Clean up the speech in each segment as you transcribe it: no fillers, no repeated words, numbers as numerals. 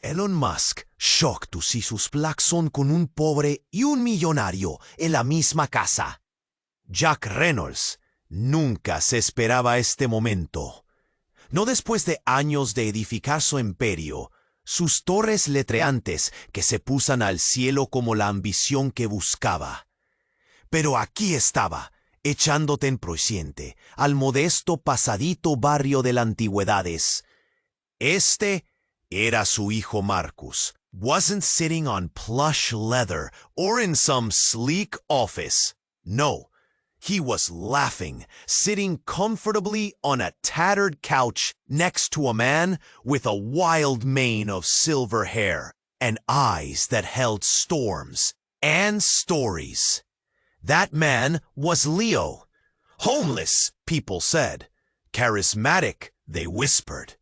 Elon Musk, shocked si sus plaques son con un pobre y un millonario en la misma casa. Jack Reynolds nunca se esperaba este momento. No después de años de edificar su imperio, sus torres letreantes que se pusan al cielo como la ambición que buscaba. Pero aquí estaba, echándote en prosiente, al modesto pasadito barrio de las antigüedades. Este era su hijo Marcus. Wasn't sitting on plush leather or in some sleek office. No, he was laughing, sitting comfortably on a tattered couch next to a man with a wild mane of silver hair and eyes that held storms and stories. That man was Leo. Homeless, people said. Charismatic, they whispered.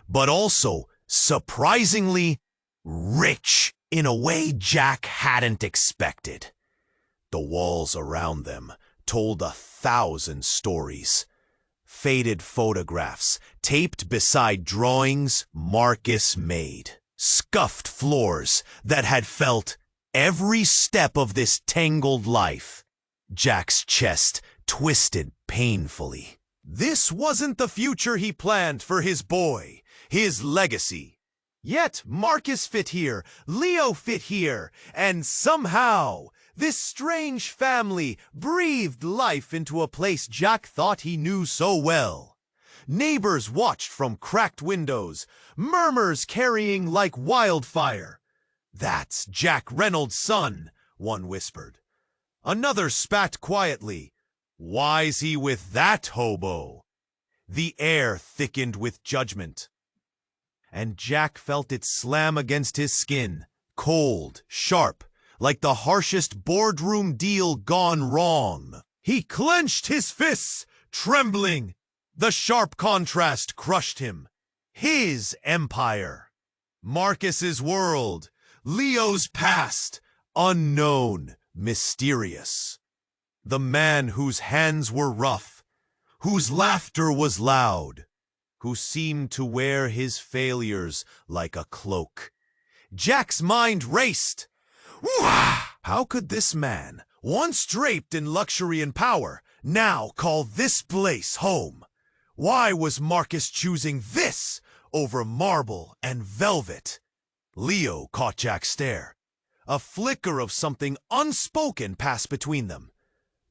But also surprisingly rich in a way Jack hadn't expected. The walls around them told 1,000 stories. Faded photographs taped beside drawings Marcus made. Scuffed floors that had felt every step of this tangled life. Jack's chest twisted painfully. This wasn't the future he planned for his boy, his legacy. Yet Marcus fit here, Leo fit here, and somehow this strange family breathed life into a place Jack thought he knew so well. Neighbors watched from cracked windows, murmurs carrying like wildfire. "That's Jack Reynolds' son," one whispered. Another spat quietly. "Why's he with that hobo?" The air thickened with judgment, and Jack felt it slam against his skin, cold, sharp, like the harshest boardroom deal gone wrong. He clenched his fists, trembling. The sharp contrast crushed him. His empire. Marcus's world. Leo's past, unknown, mysterious. The man whose hands were rough, whose laughter was loud, who seemed to wear his failures like a cloak. Jack's mind raced. How could this man, once draped in luxury and power, now call this place home? Why was Marcus choosing this over marble and velvet? Leo caught Jack's stare. A flicker of something unspoken passed between them.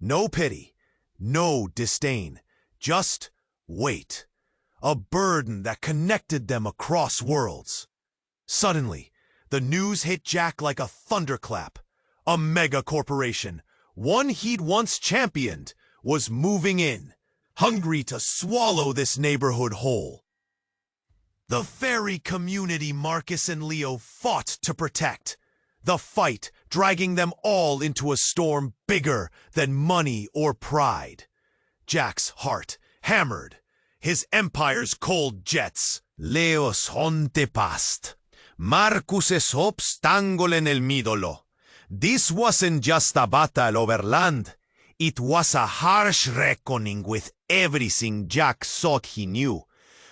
No pity, no disdain, just weight. A burden that connected them across worlds. Suddenly, the news hit Jack like a thunderclap. A mega corporation, one he'd once championed, was moving in, hungry to swallow this neighborhood whole. The very community Marcus and Leo fought to protect. The fight dragging them all into a storm bigger than money or pride. Jack's heart hammered, his empire's cold jets. Leo's honte past. Marcus's hopes tangle en el midolo. This wasn't just a battle over land. It was a harsh reckoning with everything Jack thought he knew.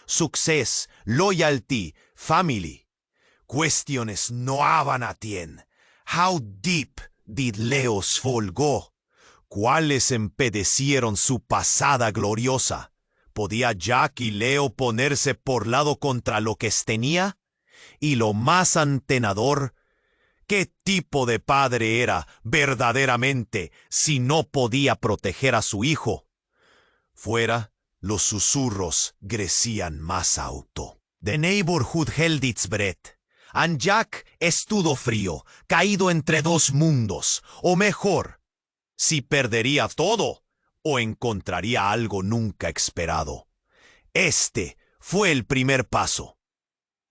Success, loyalty, family. Cuestiones no hablan a tien. How deep did Leo's fall go? ¿Cuáles empedecieron su pasada gloriosa? ¿Podía Jack y Leo ponerse por lado contra lo que tenía? Y lo más antenador, ¿qué tipo de padre era verdaderamente si no podía proteger a su hijo? Fuera, los susurros crecían más alto. The neighborhood held its breath, and Jack estuvo frío, caído entre dos mundos, o mejor, si perdería todo o encontraría algo nunca esperado. Este fue el primer paso.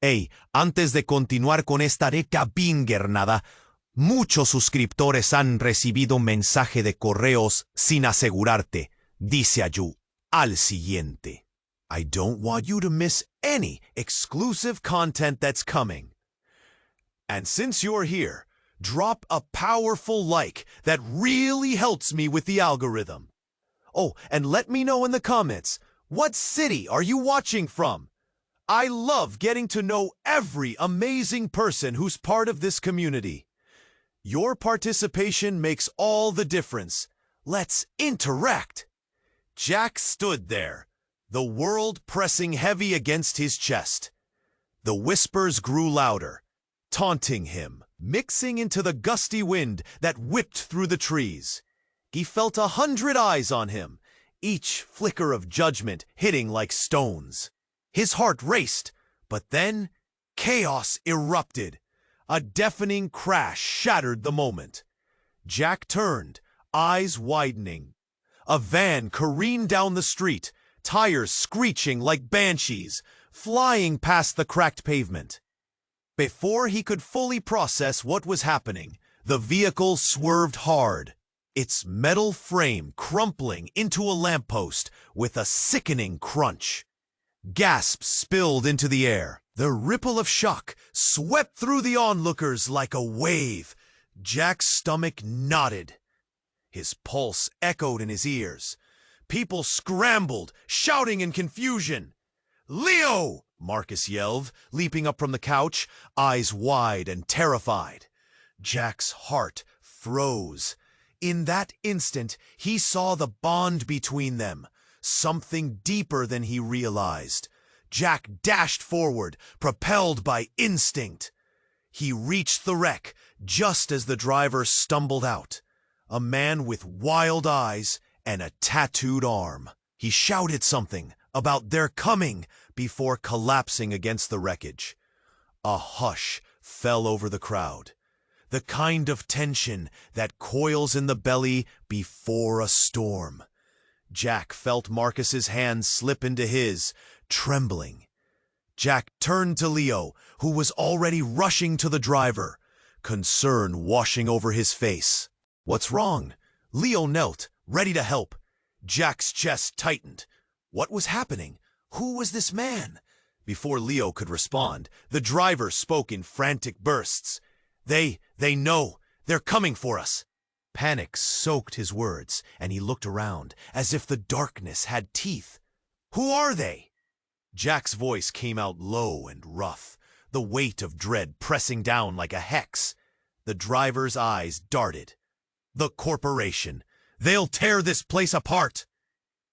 Hey, antes de continuar con esta recabingernada, muchos suscriptores han recibido un mensaje de correos sin asegurarte, dice Ayu, al siguiente. I don't want you to miss any exclusive content that's coming. And since you're here, drop a powerful like that really helps me with the algorithm. Oh, and let me know in the comments, what city are you watching from? I love getting to know every amazing person who's part of this community. Your participation makes all the difference. Let's interact. Jack stood there, the world pressing heavy against his chest. The whispers grew louder, taunting him, mixing into the gusty wind that whipped through the trees. He felt 100 eyes on him, each flicker of judgment hitting like stones. His heart raced, but then chaos erupted. A deafening crash shattered the moment. Jack turned, eyes widening. A van careened down the street, tires screeching like banshees, flying past the cracked pavement. Before he could fully process what was happening, the vehicle swerved hard, its metal frame crumpling into a lamppost with a sickening crunch. Gasps spilled into the air. The ripple of shock swept through the onlookers like a wave. Jack's stomach knotted. His pulse echoed in his ears. People scrambled, shouting in confusion. "Leo!" Marcus yelled, leaping up from the couch, eyes wide and terrified. Jack's heart froze. In that instant, he saw the bond between them, something deeper than he realized. Jack dashed forward, propelled by instinct. He reached the wreck just as the driver stumbled out, a man with wild eyes and a tattooed arm. He shouted something about their coming before collapsing against the wreckage. A hush fell over the crowd, the kind of tension that coils in the belly before a storm. Jack felt Marcus's hand slip into his, trembling. Jack turned to Leo, who was already rushing to the driver, concern washing over his face. "What's wrong?" Leo knelt, ready to help. Jack's chest tightened. What was happening? Who was this man? Before Leo could respond, the driver spoke in frantic bursts. They know. They're coming for us." Panic soaked his words, and he looked around, as if the darkness had teeth. "Who are they?" Jack's voice came out low and rough, the weight of dread pressing down like a hex. The driver's eyes darted. "The corporation. They'll tear this place apart."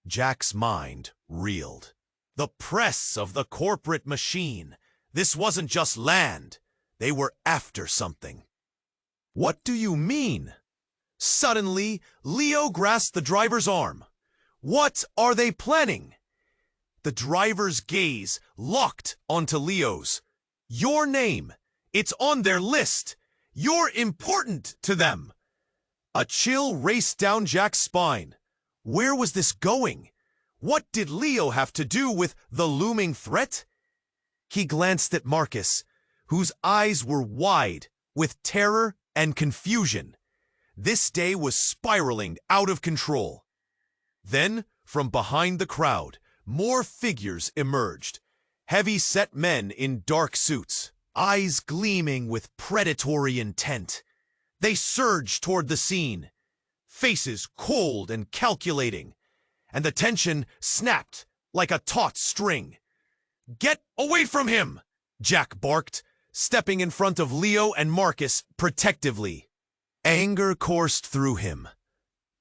Jack's mind reeled. The press of the corporate machine. This wasn't just land. They were after something. "What do you mean?" Suddenly, Leo grasped the driver's arm. "What are they planning?" The driver's gaze locked onto Leo's. "Your name. It's on their list. You're important to them." A chill raced down Jack's spine. Where was this going? What did Leo have to do with the looming threat? He glanced at Marcus, whose eyes were wide with terror and confusion. This day was spiraling out of control. Then, from behind the crowd, more figures emerged. Heavy-set men in dark suits, eyes gleaming with predatory intent. They surged toward the scene, faces cold and calculating, and the tension snapped like a taut string. "Get away from him!" Jack barked, stepping in front of Leo and Marcus protectively. Anger coursed through him.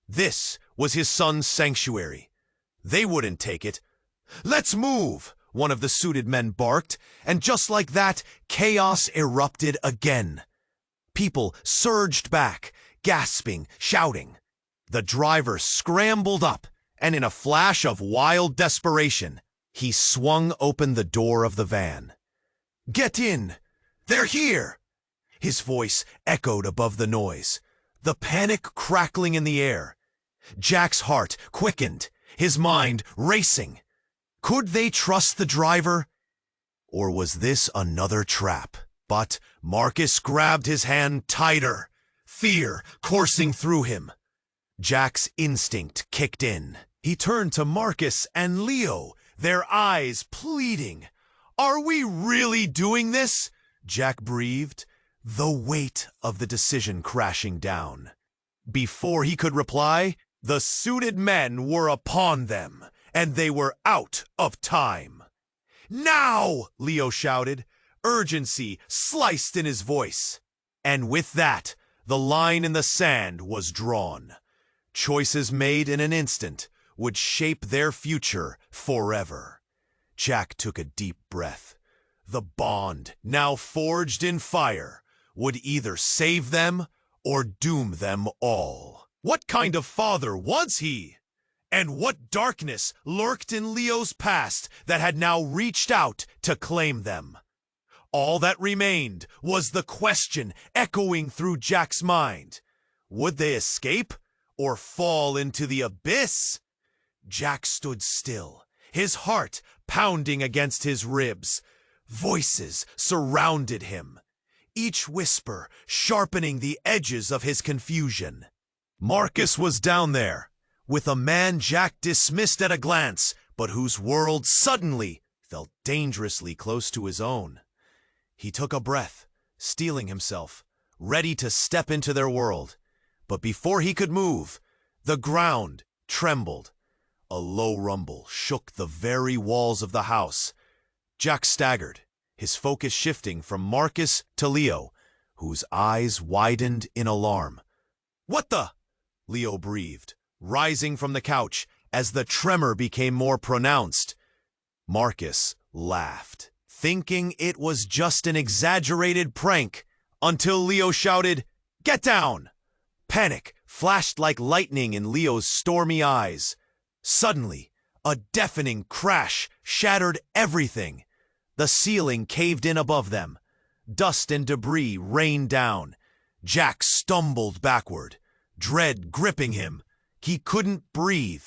This was his son's sanctuary. They wouldn't take it. "Let's move!" one of the suited men barked, and just like that, chaos erupted again. People surged back, gasping, shouting. The driver scrambled up, and in a flash of wild desperation, he swung open the door of the van. "Get in! They're here!" His voice echoed above the noise, the panic crackling in the air. Jack's heart quickened, his mind racing. Could they trust the driver? Or was this another trap? But Marcus grabbed his hand tighter, fear coursing through him. Jack's instinct kicked in. He turned to Marcus and Leo, their eyes pleading. "Are we really doing this?" Jack breathed, the weight of the decision crashing down. Before he could reply, the suited men were upon them, and they were out of time. Now! Leo shouted, urgency sliced in his voice. And with that, the line in the sand was drawn. Choices made in an instant would shape their future forever. Jack took a deep breath. The bond, now forged in fire, would either save them or doom them all. What kind of father was he? And what darkness lurked in Leo's past that had now reached out to claim them? All that remained was the question echoing through Jack's mind. Would they escape or fall into the abyss? Jack stood still, his heart pounding against his ribs. Voices surrounded him, each whisper sharpening the edges of his confusion. Marcus was down there, with a man Jack dismissed at a glance, but whose world suddenly felt dangerously close to his own. He took a breath, steeling himself, ready to step into their world. But before he could move, the ground trembled. A low rumble shook the very walls of the house. Jack staggered, his focus shifting from Marcus to Leo, whose eyes widened in alarm. "What the?" Leo breathed, rising from the couch as the tremor became more pronounced. Marcus laughed, thinking it was just an exaggerated prank, until Leo shouted, "Get down!" Panic flashed like lightning in Leo's stormy eyes. Suddenly, a deafening crash shattered everything. The ceiling caved in above them. Dust and debris rained down. Jack stumbled backward, dread gripping him. He couldn't breathe.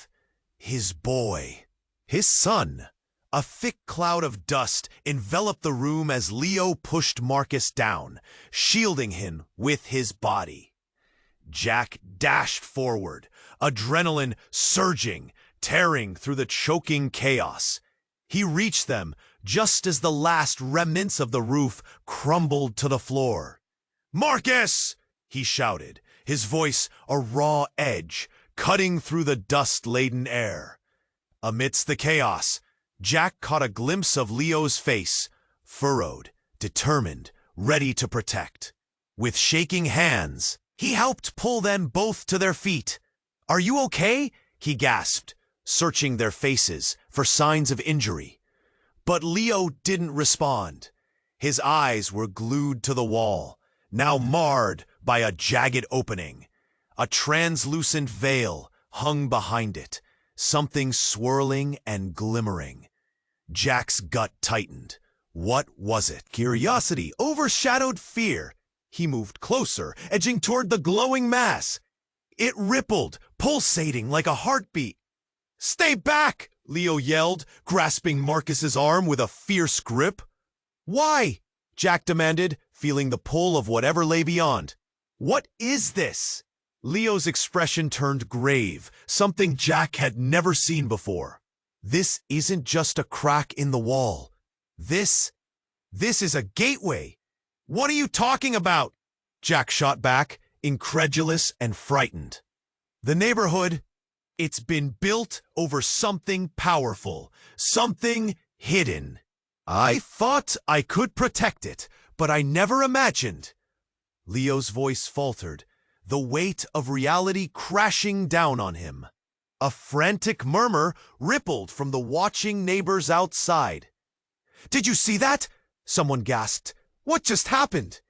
His boy, his son. A thick cloud of dust enveloped the room as Leo pushed Marcus down, shielding him with his body. Jack dashed forward, adrenaline surging, tearing through the choking chaos. He reached them just as the last remnants of the roof crumbled to the floor. "Marcus!" he shouted, his voice a raw edge, cutting through the dust-laden air. Amidst the chaos, Jack caught a glimpse of Leo's face, furrowed, determined, ready to protect. With shaking hands, he helped pull them both to their feet. "Are you okay?" he gasped, searching their faces for signs of injury. But Leo didn't respond. His eyes were glued to the wall, now marred by a jagged opening. A translucent veil hung behind it, something swirling and glimmering. Jack's gut tightened. What was it? Curiosity overshadowed fear. He moved closer, edging toward the glowing mass. It rippled, pulsating like a heartbeat. "Stay back!" Leo yelled, grasping Marcus's arm with a fierce grip. "Why?" Jack demanded, feeling the pull of whatever lay beyond. "What is this?" Leo's expression turned grave, something Jack had never seen before. "This isn't just a crack in the wall. This is a gateway." "What are you talking about?" Jack shot back, incredulous and frightened. "The neighborhood, it's been built over something powerful, something hidden. I thought I could protect it, but I never imagined." Leo's voice faltered, the weight of reality crashing down on him. A frantic murmur rippled from the watching neighbors outside. "Did you see that?" someone gasped. "What just happened?"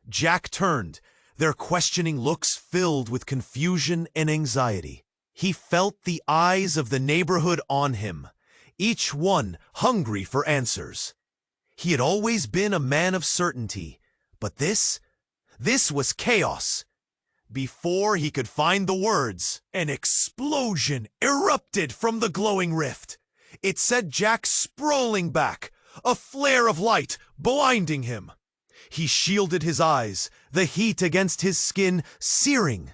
Jack turned, their questioning looks filled with confusion and anxiety. He felt the eyes of the neighborhood on him, each one hungry for answers. He had always been a man of certainty, but this was chaos. Before he could find the words, an explosion erupted from the glowing rift. It sent Jack sprawling back, a flare of light blinding him. He shielded his eyes, the heat against his skin searing.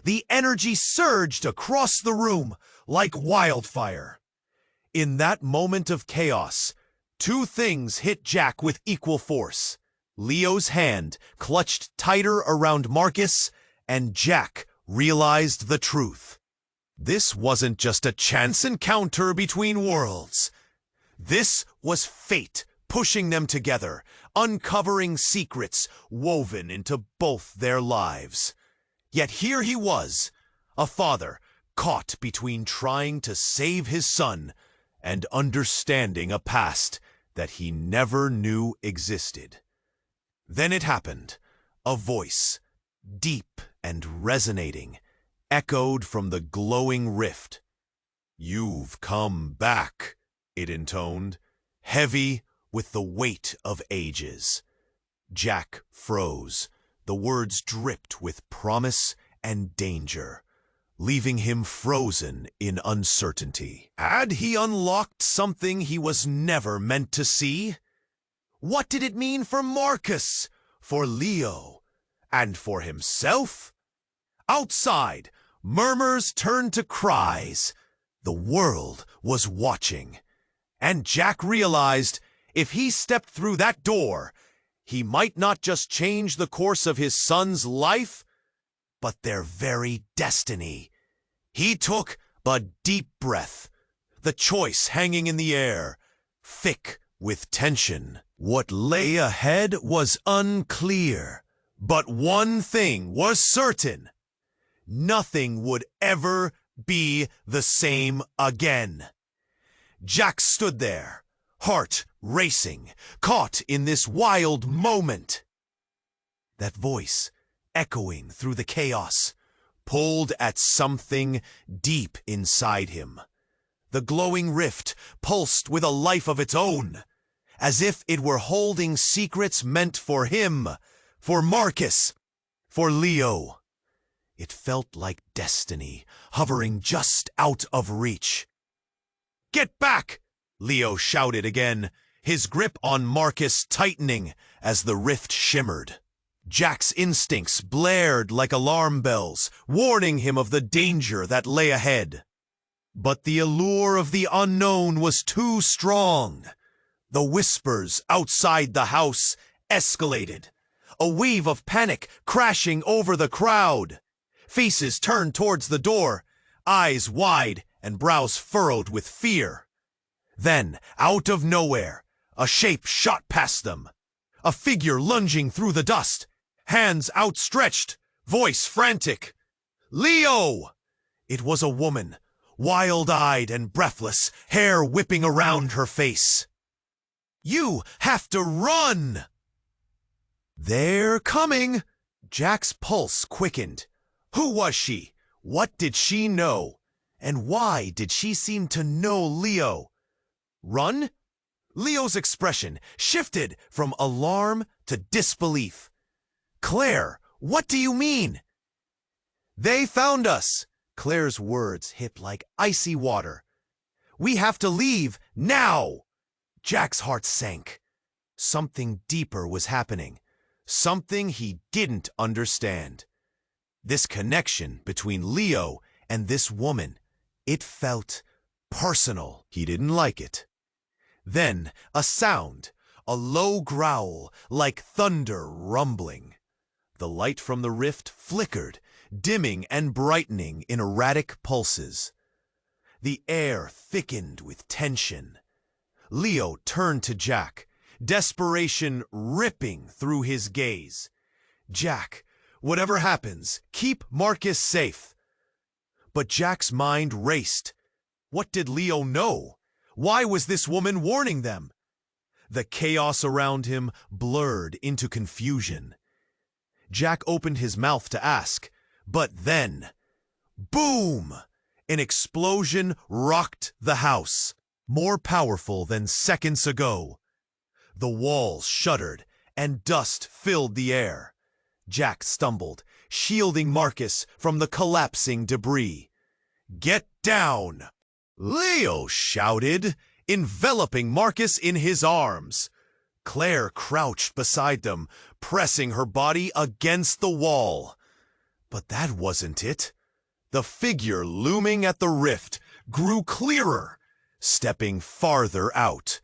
The energy surged across the room like wildfire. In that moment of chaos, two things hit Jack with equal force. Leo's hand clutched tighter around Marcus, and Jack realized the truth. This wasn't just a chance encounter between worlds. This was fate pushing them together, uncovering secrets woven into both their lives. Yet here he was, a father caught between trying to save his son and understanding a past that he never knew existed. Then it happened. A voice, deep and resonating, echoed from the glowing rift. "You've come back," it intoned, heavy with the weight of ages. Jack froze. The words dripped with promise and danger, leaving him frozen in uncertainty. Had he unlocked something he was never meant to see? What did it mean for Marcus, for Leo, and for himself? Outside, murmurs turned to cries. The world was watching, and Jack realized if he stepped through that door, he might not just change the course of his son's life, but their very destiny. He took a deep breath, the choice hanging in the air, thick with tension. What lay ahead was unclear, but one thing was certain. Nothing would ever be the same again. Jack stood there, heart racing, caught in this wild moment. That voice, echoing through the chaos, pulled at something deep inside him. The glowing rift pulsed with a life of its own, as if it were holding secrets meant for him, for Marcus, for Leo. It felt like destiny, hovering just out of reach. "Get back!" Leo shouted again, his grip on Marcus tightening as the rift shimmered. Jack's instincts blared like alarm bells, warning him of the danger that lay ahead. But the allure of the unknown was too strong. The whispers outside the house escalated, a wave of panic crashing over the crowd. Faces turned towards the door, eyes wide and brows furrowed with fear. Then, out of nowhere, a shape shot past them. A figure lunging through the dust, hands outstretched, voice frantic. "Leo!" It was a woman, wild-eyed and breathless, hair whipping around her face. "You have to run!" "They're coming!" Jack's pulse quickened. Who was she? What did she know? And why did she seem to know Leo? Run? Leo's expression shifted from alarm to disbelief. "Claire, what do you mean?" "They found us." Claire's words hit like icy water. "We have to leave now." Jack's heart sank. Something deeper was happening. Something he didn't understand. This connection between Leo and this woman, it felt personal. He didn't like it. Then a sound, a low growl like thunder rumbling. The light from the rift flickered, dimming and brightening in erratic pulses. The air thickened with tension. Leo turned to Jack, desperation ripping through his gaze. "Jack, whatever happens, keep Marcus safe." But Jack's mind raced. What did Leo know? Why was this woman warning them? The chaos around him blurred into confusion. Jack opened his mouth to ask, but then, boom! An explosion rocked the house, more powerful than seconds ago. The walls shuddered, and dust filled the air. Jack stumbled, shielding Marcus from the collapsing debris. "Get down!" Leo shouted, enveloping Marcus in his arms. Claire crouched beside them, pressing her body against the wall. But that wasn't it. The figure looming at the rift grew clearer, stepping farther out.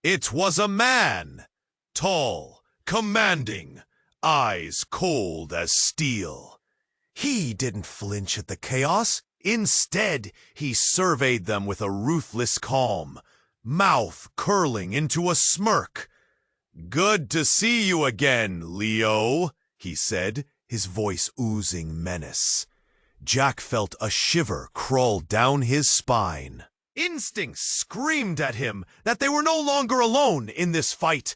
It was a man, tall, commanding, eyes cold as steel. He didn't flinch at the chaos. Instead, he surveyed them with a ruthless calm. mouth curling into a smirk. "Good to see you again, Leo," he said, his voice oozing menace. Jack felt a shiver crawl down his spine. Instinct screamed at him that they were no longer alone in this fight.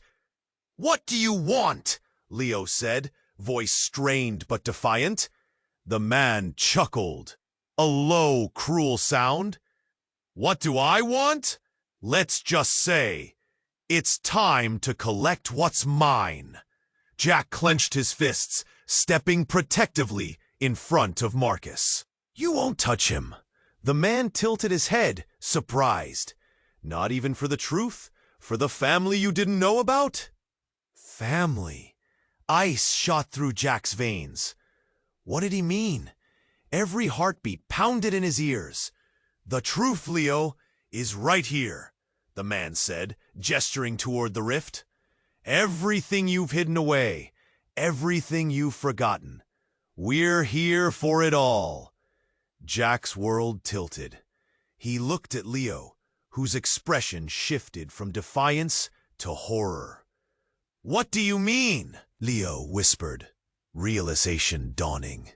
"What do you want?" Leo said, voice strained but defiant. The man chuckled. A low, cruel sound. "What do I want? Let's just say, it's time to collect what's mine." Jack clenched his fists, stepping protectively in front of Marcus. "You won't touch him." The man tilted his head, surprised. "Not even for the truth? For the family you didn't know about?" Family. Ice shot through Jack's veins. What did he mean? Every heartbeat pounded in his ears. "The truth, Leo, is right here," the man said, gesturing toward the rift. "Everything you've hidden away, everything you've forgotten. We're here for it all." Jack's world tilted. He looked at Leo, whose expression shifted from defiance to horror. "What do you mean?" Leo whispered, realization dawning.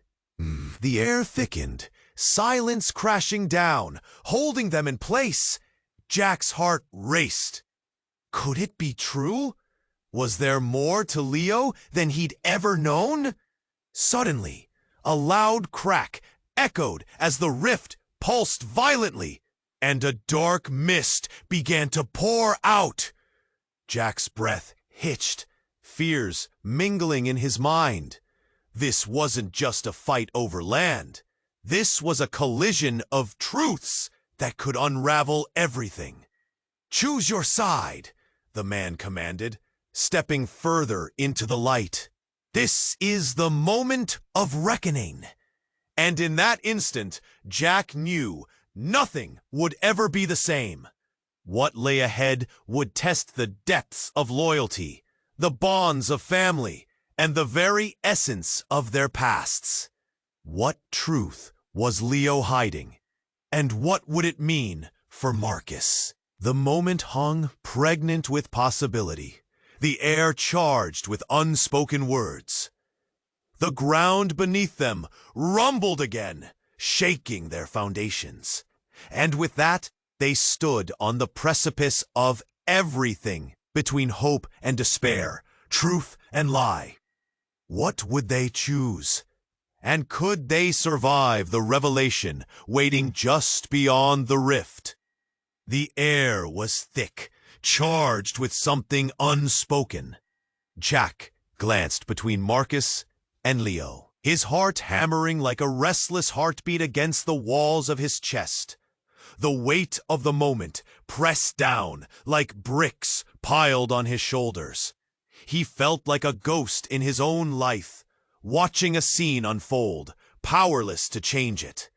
The air thickened, silence crashing down, holding them in place. Jack's heart raced. Could it be true? Was there more to Leo than he'd ever known? Suddenly, a loud crack echoed as the rift pulsed violently, and a dark mist began to pour out. Jack's breath hitched, fears mingling in his mind. This wasn't just a fight over land. This was a collision of truths that could unravel everything. "Choose your side," the man commanded, stepping further into the light. "This is the moment of reckoning." And in that instant, Jack knew nothing would ever be the same. What lay ahead would test the depths of loyalty, the bonds of family, and the very essence of their pasts. What truth was Leo hiding? And what would it mean for Marcus? The moment hung pregnant with possibility, the air charged with unspoken words. The ground beneath them rumbled again, shaking their foundations. And with that, they stood on the precipice of everything between hope and despair, truth and lie. What would they choose? And could they survive the revelation waiting just beyond the rift? The air was thick, charged with something unspoken. Jack glanced between Marcus and Leo, his heart hammering like a restless heartbeat against the walls of his chest. The weight of the moment pressed down like bricks piled on his shoulders. He felt like a ghost in his own life, watching a scene unfold, powerless to change it.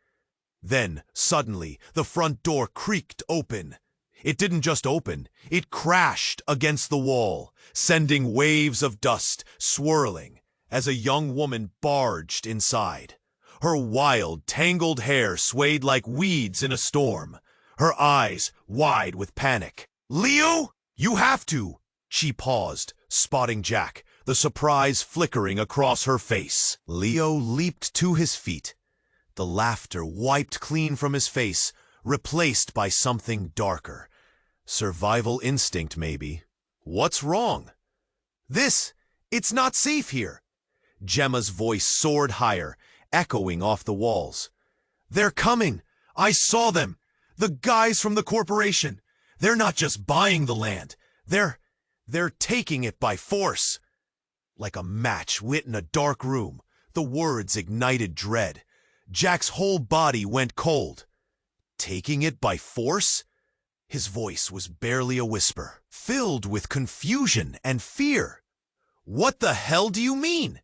Then, suddenly, the front door creaked open. It didn't just open, it crashed against the wall, sending waves of dust swirling as a young woman barged inside. Her wild, tangled hair swayed like weeds in a storm, her eyes wide with panic. "Leo, you have to!" She paused, spotting Jack, the surprise flickering across her face. Leo leaped to his feet, the laughter wiped clean from his face, replaced by something darker. Survival instinct, maybe. "What's wrong?" It's not safe here." Gemma's voice soared higher, echoing off the walls. "They're coming! I saw them! The guys from the corporation! They're not just buying the land. They're taking it by force." Like a match lit in a dark room, the words ignited dread. Jack's whole body went cold. Taking it by force? His voice was barely a whisper, filled with confusion and fear. "What the hell do you mean?"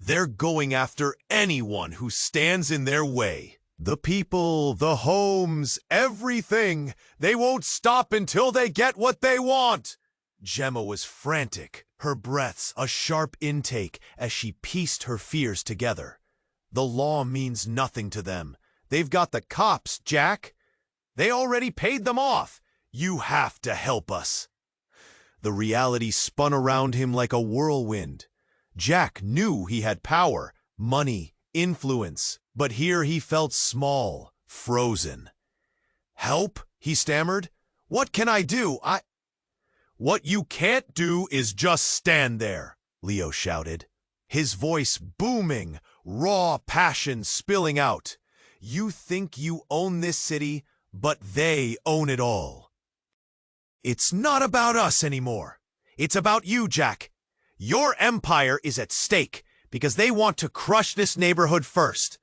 "They're going after anyone who stands in their way. The people, the homes, everything. They won't stop until they get what they want." Gemma was frantic, her breaths a sharp intake as she pieced her fears together. "The law means nothing to them. They've got the cops, Jack. They already paid them off. You have to help us. The reality spun around him like a whirlwind. Jack knew he had power, money, influence, but here he felt small, frozen. Help? He stammered. What can I do? What you can't do is just stand there, Leo shouted, his voice booming, raw passion spilling out. You think you own this city, but they own it all. It's not about us anymore. It's about you, Jack. Your empire is at stake because they want to crush this neighborhood first.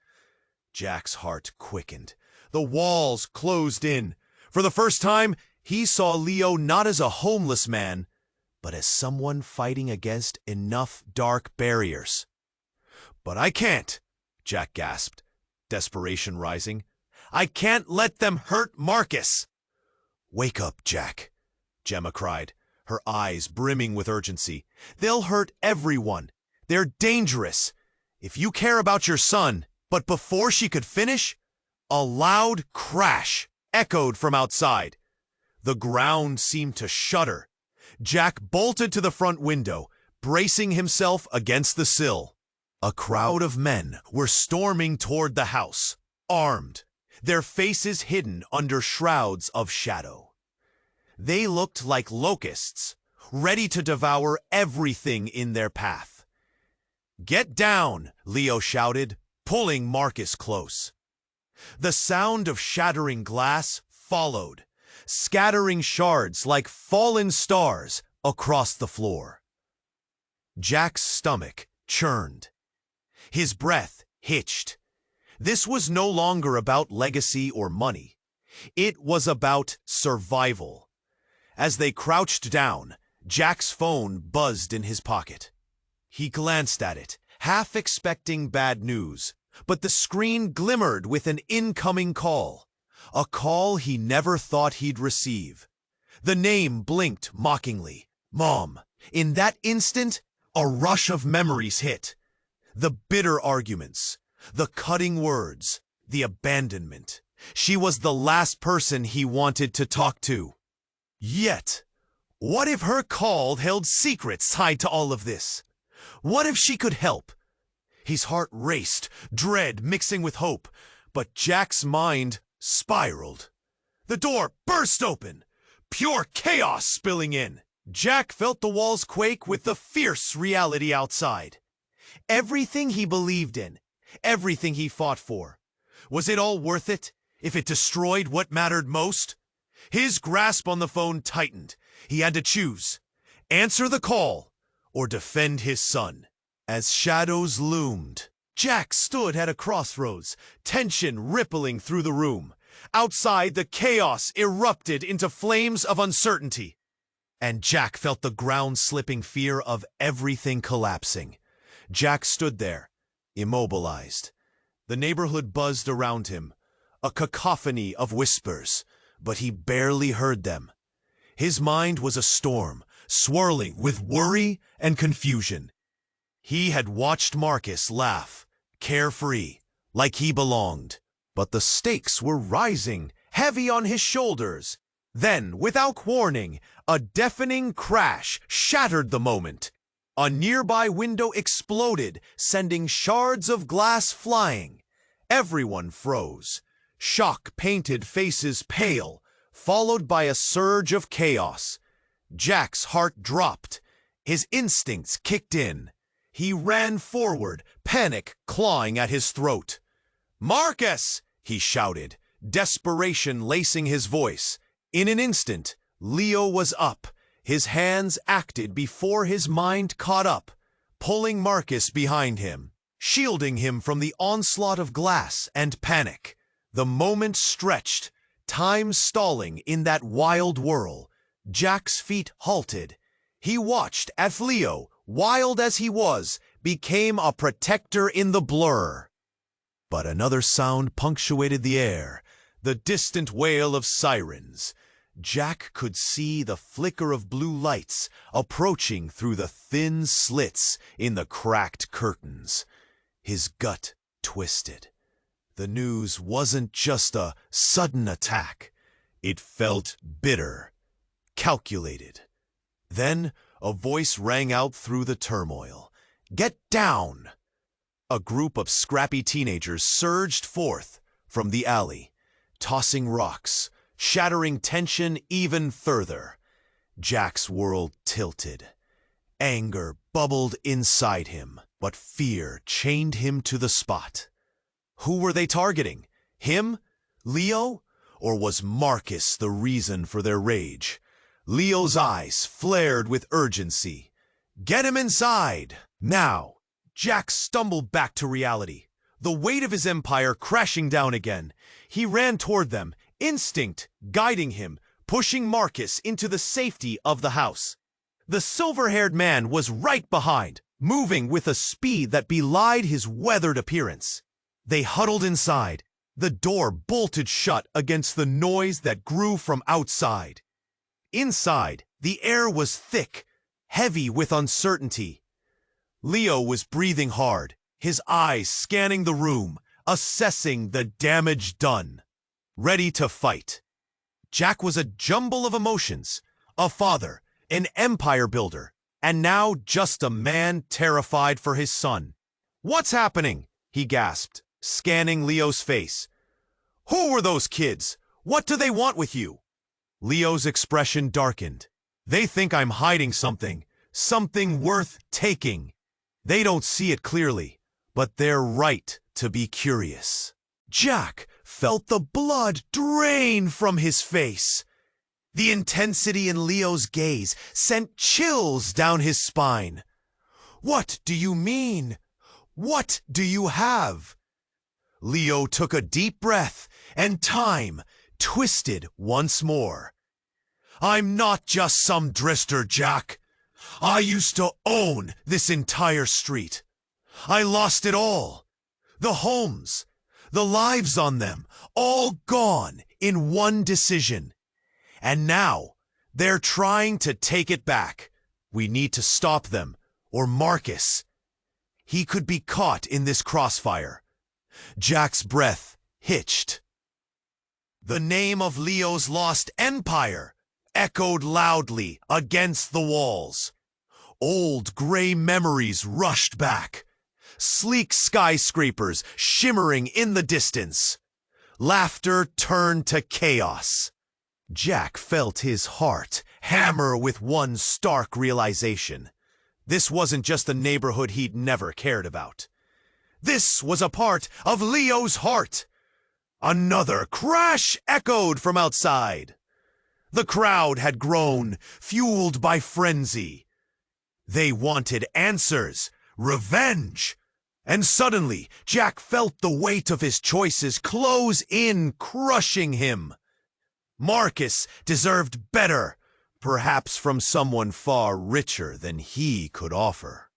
Jack's heart quickened. The walls closed in. For the first time, he saw Leo not as a homeless man, but as someone fighting against enough dark barriers. But I can't, Jack gasped, desperation rising. I can't let them hurt Marcus. Wake up, Jack, Gemma cried, her eyes brimming with urgency. They'll hurt everyone. They're dangerous. If you care about your son. But before she could finish, a loud crash echoed from outside. The ground seemed to shudder. Jack bolted to the front window, bracing himself against the sill. A crowd of men were storming toward the house, armed, their faces hidden under shrouds of shadow. They looked like locusts, ready to devour everything in their path. Get down, Leo shouted, pulling Marcus close. The sound of shattering glass followed, scattering shards like fallen stars across the floor. Jack's stomach churned. His breath hitched. This was no longer about legacy or money. It was about survival. As they crouched down, Jack's phone buzzed in his pocket. He glanced at it, half expecting bad news, but the screen glimmered with an incoming call. A call he never thought he'd receive. The name blinked mockingly. Mom. In that instant, a rush of memories hit. The bitter arguments, the cutting words, the abandonment. She was the last person he wanted to talk to. Yet, what if her call held secrets tied to all of this? What if she could help? His heart raced, dread mixing with hope, but Jack's mind spiraled. The door burst open, pure chaos spilling in. Jack felt the walls quake with the fierce reality outside. Everything he believed in, everything he fought for. Was it all worth it if it destroyed what mattered most? His grasp on the phone tightened. He had to choose. Answer the call or defend his son. As shadows loomed, Jack stood at a crossroads, tension rippling through the room. Outside, the chaos erupted into flames of uncertainty. And Jack felt the ground-slipping fear of everything collapsing. Jack stood there, immobilized. The neighborhood buzzed around him, a cacophony of whispers, but he barely heard them. His mind was a storm, swirling with worry and confusion. He had watched Marcus laugh, carefree, like he belonged. But the stakes were rising, heavy on his shoulders. Then, without warning, a deafening crash shattered the moment. A nearby window exploded, sending shards of glass flying. Everyone froze, shock-painted faces pale, followed by a surge of chaos. Jack's heart dropped. His instincts kicked in. He ran forward, panic clawing at his throat. "Marcus!" he shouted, desperation lacing his voice. In an instant, Leo was up. His hands acted before his mind caught up, pulling Marcus behind him, shielding him from the onslaught of glass and panic. The moment stretched, time stalling in that wild whirl. Jack's feet halted. He watched as Leo, wild as he was, became a protector in the blur. But another sound punctuated the air, the distant wail of sirens. Jack could see the flicker of blue lights approaching through the thin slits in the cracked curtains. His gut twisted. The news wasn't just a sudden attack. It felt bitter, calculated. Then a voice rang out through the turmoil. "Get down!" A group of scrappy teenagers surged forth from the alley, tossing rocks, shattering tension even further. Jack's world tilted. Anger bubbled inside him, but fear chained him to the spot. Who were they targeting? Him? Leo? Or was Marcus the reason for their rage? Leo's eyes flared with urgency. "Get him inside! Now!" Jack stumbled back to reality, the weight of his empire crashing down again. He ran toward them, instinct guiding him, pushing Marcus into the safety of the house. The silver-haired man was right behind, moving with a speed that belied his weathered appearance. They huddled inside, the door bolted shut against the noise that grew from outside. Inside, the air was thick, heavy with uncertainty. Leo was breathing hard, his eyes scanning the room, assessing the damage done. Ready to fight. Jack was a jumble of emotions, a father, an empire builder, and now just a man terrified for his son. "What's happening?" he gasped, scanning Leo's face. "Who were those kids? What do they want with you?" Leo's expression darkened. "They think I'm hiding something worth taking. They don't see it clearly, but they're right to be curious." Jack felt the blood drain from his face. The intensity in Leo's gaze sent chills down his spine. "What do you mean? What do you have?" Leo took a deep breath, and time twisted once more. "I'm not just some drifter, Jack. I used to own this entire street. I lost it all. The homes, the lives on them, all gone in one decision. And now they're trying to take it back. We need to stop them, or Marcus. He could be caught in this crossfire." Jack's breath hitched. The name of Leo's lost empire echoed loudly against the walls. Old gray memories rushed back. Sleek skyscrapers shimmering in the distance. Laughter turned to chaos. Jack felt his heart hammer with one stark realization. This wasn't just a neighborhood he'd never cared about. This was a part of Leo's heart. Another crash echoed from outside. The crowd had grown, fueled by frenzy. They wanted answers, revenge. And suddenly, Jack felt the weight of his choices close in, crushing him. Marcus deserved better, perhaps from someone far richer than he could offer.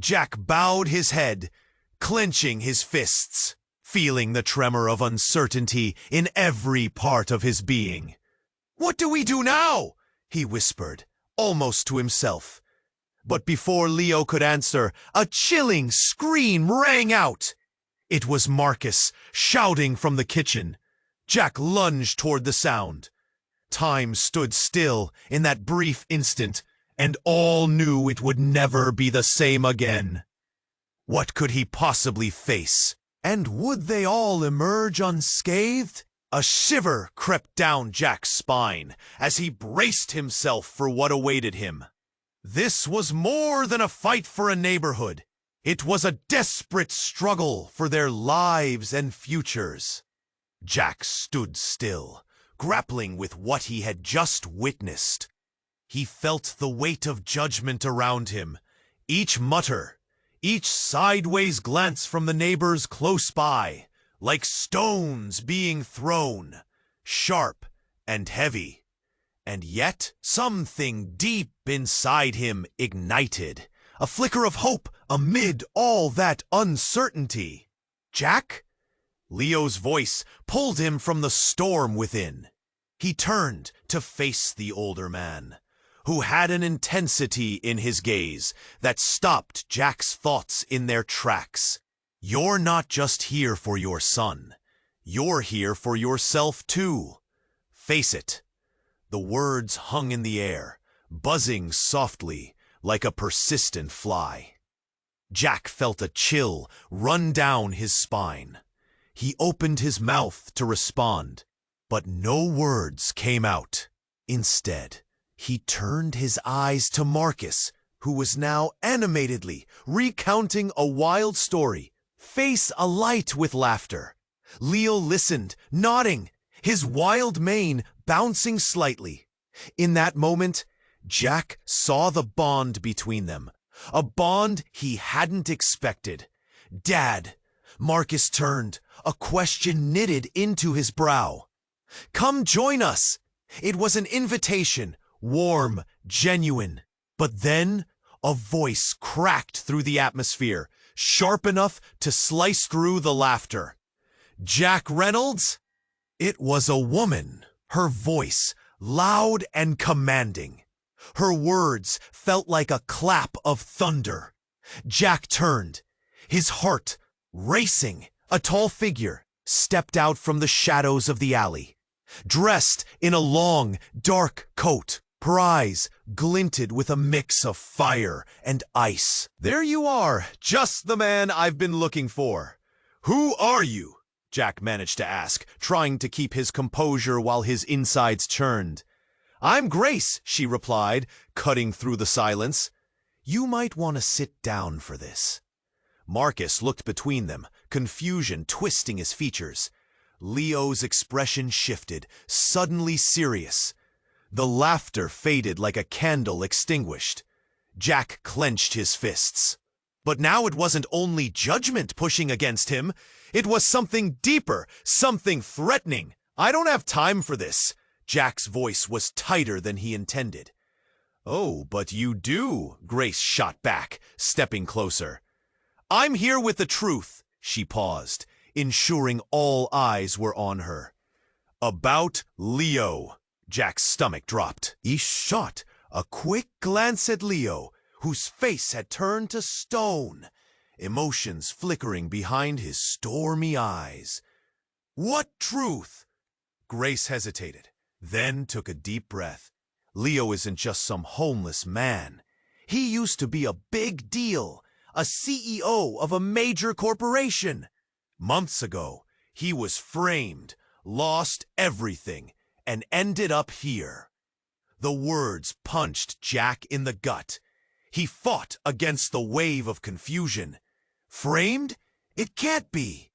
Jack bowed his head, clenching his fists, feeling the tremor of uncertainty in every part of his being. "What do we do now?" he whispered, almost to himself. But before Leo could answer, a chilling scream rang out. It was Marcus, shouting from the kitchen. Jack lunged toward the sound. Time stood still in that brief instant, and all knew it would never be the same again. What could he possibly face? And would they all emerge unscathed? A shiver crept down Jack's spine as he braced himself for what awaited him. This was more than a fight for a neighborhood. It was a desperate struggle for their lives and futures. Jack stood still, grappling with what he had just witnessed. He felt the weight of judgment around him. Each mutter, each sideways glance from the neighbors close by, like stones being thrown, sharp and heavy. And yet, something deep inside him ignited, a flicker of hope amid all that uncertainty. "Jack?" Leo's voice pulled him from the storm within. He turned to face the older man, who had an intensity in his gaze that stopped Jack's thoughts in their tracks. "You're not just here for your son. You're here for yourself too. Face it. The words hung in the air, buzzing softly like a persistent fly. Jack felt a chill run down his spine. He opened his mouth to respond, but no words came out. Instead, he turned his eyes to Marcus, who was now animatedly recounting a wild story, face alight with laughter. Leo listened, nodding, his wild mane bouncing slightly. In that moment, Jack saw the bond between them, a bond he hadn't expected. "Dad," Marcus turned, a question knitted into his brow. "Come join us." It was an invitation, warm, genuine. But then a voice cracked through the atmosphere, sharp enough to slice through the laughter. "Jack Reynolds?" It was a woman, her voice loud and commanding. Her words felt like a clap of thunder. Jack turned, his heart racing. A tall figure stepped out from the shadows of the alley, dressed in a long, dark coat. Her eyes glinted with a mix of fire and ice. "There you are, just the man I've been looking for. Who are you?" Jack managed to ask, trying to keep his composure while his insides churned. "I'm Grace," she replied, cutting through the silence. "You might want to sit down for this." Marcus looked between them, confusion twisting his features. Leo's expression shifted, suddenly serious. The laughter faded like a candle extinguished. Jack clenched his fists. But now it wasn't only judgment pushing against him. It was something deeper, something threatening. "I don't have time for this." Jack's voice was tighter than he intended. "Oh, but you do," Grace shot back, stepping closer. "I'm here with the truth." She paused, ensuring all eyes were on her. "About Leo." Jack's stomach dropped. He shot a quick glance at Leo, whose face had turned to stone, emotions flickering behind his stormy eyes. "What truth?" Grace hesitated, then took a deep breath. Leo isn't just some homeless man. He used to be a big deal, a CEO of a major corporation. Months ago, he was framed, lost everything, and ended up here. The words punched Jack in the gut. He fought against the wave of confusion. "Framed? It can't be."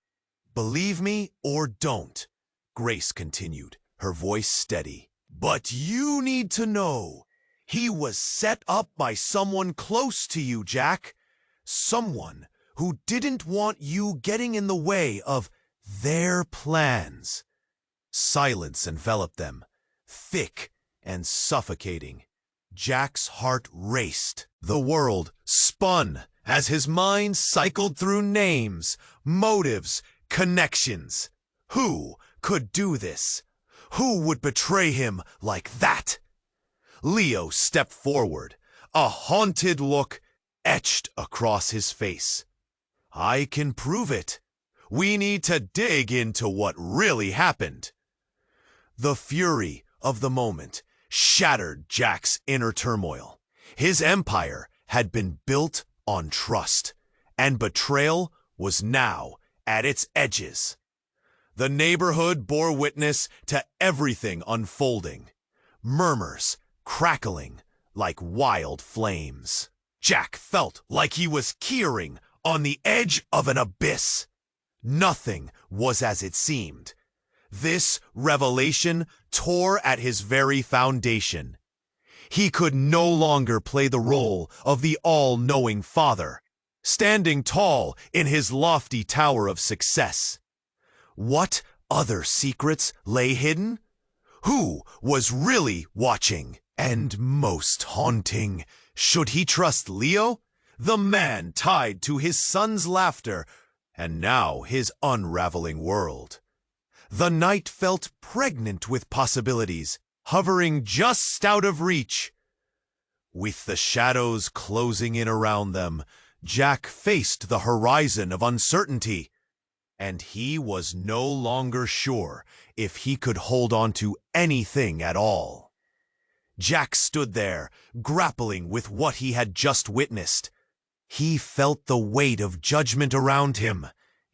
"Believe me or don't," Grace continued, her voice steady. "But you need to know, he was set up by someone close to you, Jack. Someone who didn't want you getting in the way of their plans." Silence enveloped them, thick and suffocating. Jack's heart raced. The world spun as his mind cycled through names, motives, connections. Who could do this? Who would betray him like that? Leo stepped forward, a haunted look etched across his face. "I can prove it. We need to dig into what really happened." The fury of the moment shattered Jack's inner turmoil. His empire had been built on trust, and betrayal was now at its edges. The neighborhood bore witness to everything unfolding, murmurs crackling like wild flames. Jack felt like he was keying on the edge of an abyss. Nothing was as it seemed. This revelation tore at his very foundation. He could no longer play the role of the all-knowing father, standing tall in his lofty tower of success. What other secrets lay hidden? Who was really watching? And most haunting, should he trust Leo, the man tied to his son's laughter, and now his unraveling world? The night felt pregnant with possibilities, hovering just out of reach. With the shadows closing in around them, Jack faced the horizon of uncertainty. and he was no longer sure if he could hold on to anything at all. Jack stood there, grappling with what he had just witnessed. He felt the weight of judgment around him.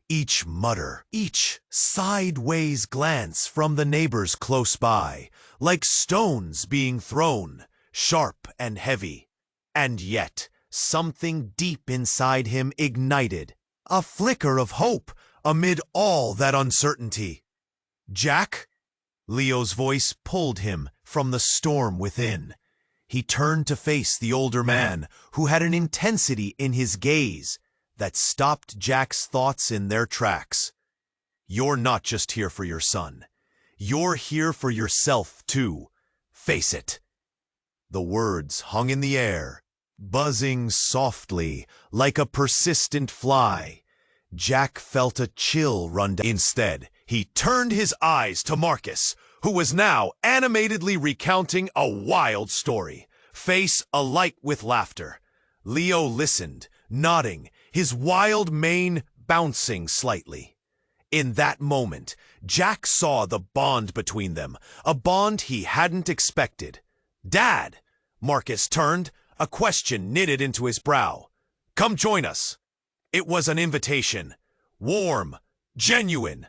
Each mutter, each sideways glance from the neighbors close by, like stones being thrown, sharp and heavy. And yet, something deep inside him ignited, a flicker of hope amid all that uncertainty. "Jack?" Leo's voice pulled him from the storm within. He turned to face the older man, who had an intensity in his gaze that stopped Jack's thoughts in their tracks. "You're not just here for your son. You're here for yourself, too. Face it." The words hung in the air, buzzing softly like a persistent fly. Jack felt a chill run down. Instead, he turned his eyes to Marcus, who was now animatedly recounting a wild story, face alight with laughter. Leo listened, nodding, his wild mane bouncing slightly. In that moment, Jack saw the bond between them, a bond he hadn't expected. "Dad!" Marcus turned, a question knitted into his brow. "Come join us." It was an invitation, warm, genuine.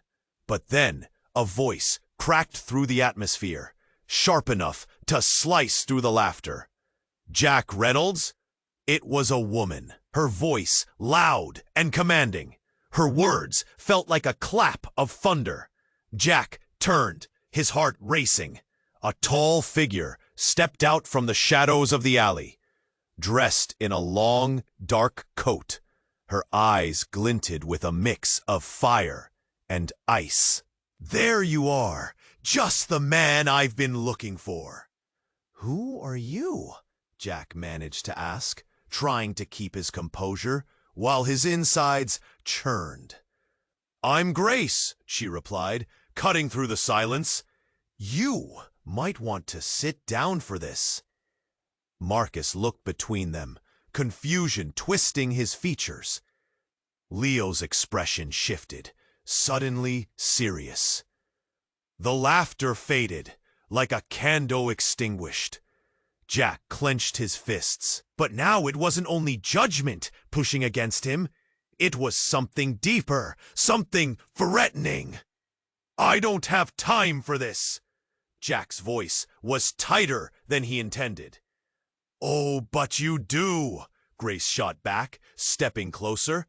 But then, a voice cracked through the atmosphere, sharp enough to slice through the laughter. "Jack Reynolds?" It was a woman, her voice loud and commanding. Her words felt like a clap of thunder. Jack turned, his heart racing. A tall figure stepped out from the shadows of the alley, dressed in a long, dark coat. Her eyes glinted with a mix of fire and ice. "There you are, just the man I've been looking for." "Who are you?" Jack managed to ask, trying to keep his composure, while his insides churned. "I'm Grace," she replied, cutting through the silence. "You might want to sit down for this." Marcus looked between them, confusion twisting his features. Leo's expression shifted, suddenly serious. The laughter faded, like a candle extinguished. Jack clenched his fists, but now it wasn't only judgment pushing against him. It was something deeper, something threatening. "I don't have time for this." Jack's voice was tighter than he intended. "Oh, but you do," Grace shot back, stepping closer.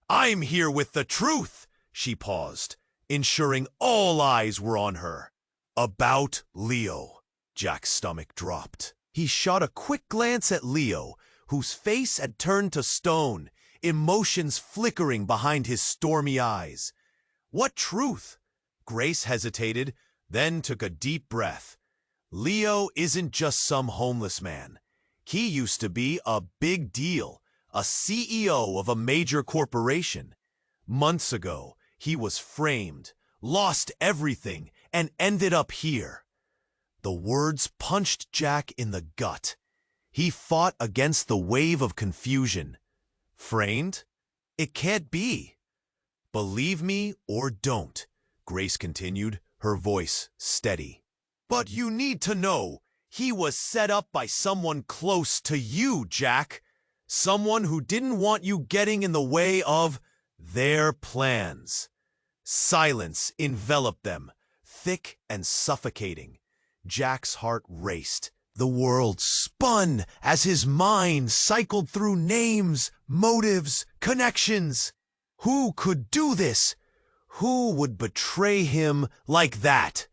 "I'm here with the truth." She paused, ensuring all eyes were on her. "About Leo." Jack's stomach dropped. He shot a quick glance at Leo, whose face had turned to stone, emotions flickering behind his stormy eyes. "What truth?" Grace hesitated, then took a deep breath. "Leo isn't just some homeless man. He used to be a big deal, a CEO of a major corporation. Months ago, he was framed, lost everything, and ended up here." The words punched Jack in the gut. He fought against the wave of confusion. "Framed? It can't be." "Believe me or don't," Grace continued, her voice steady. "But you need to know, he was set up by someone close to you, Jack. Someone who didn't want you getting in the way of their plans." Silence enveloped them, thick and suffocating. Jack's heart raced. The world spun as his mind cycled through names, motives, connections. Who could do this? Who would betray him like that?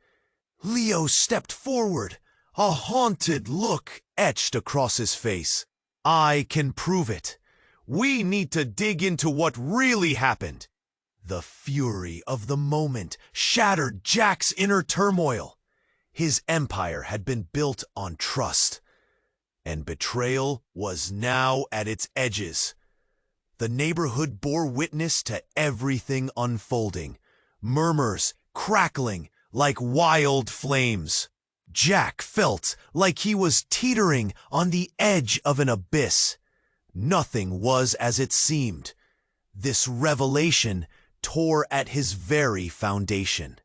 Leo stepped forward, a haunted look etched across his face. "I can prove it. We need to dig into what really happened." The fury of the moment shattered Jack's inner turmoil. His empire had been built on trust, and betrayal was now at its edges. The neighborhood bore witness to everything unfolding, murmurs crackling like wild flames. Jack felt like he was teetering on the edge of an abyss. Nothing was as it seemed. This revelation tore at his very foundation.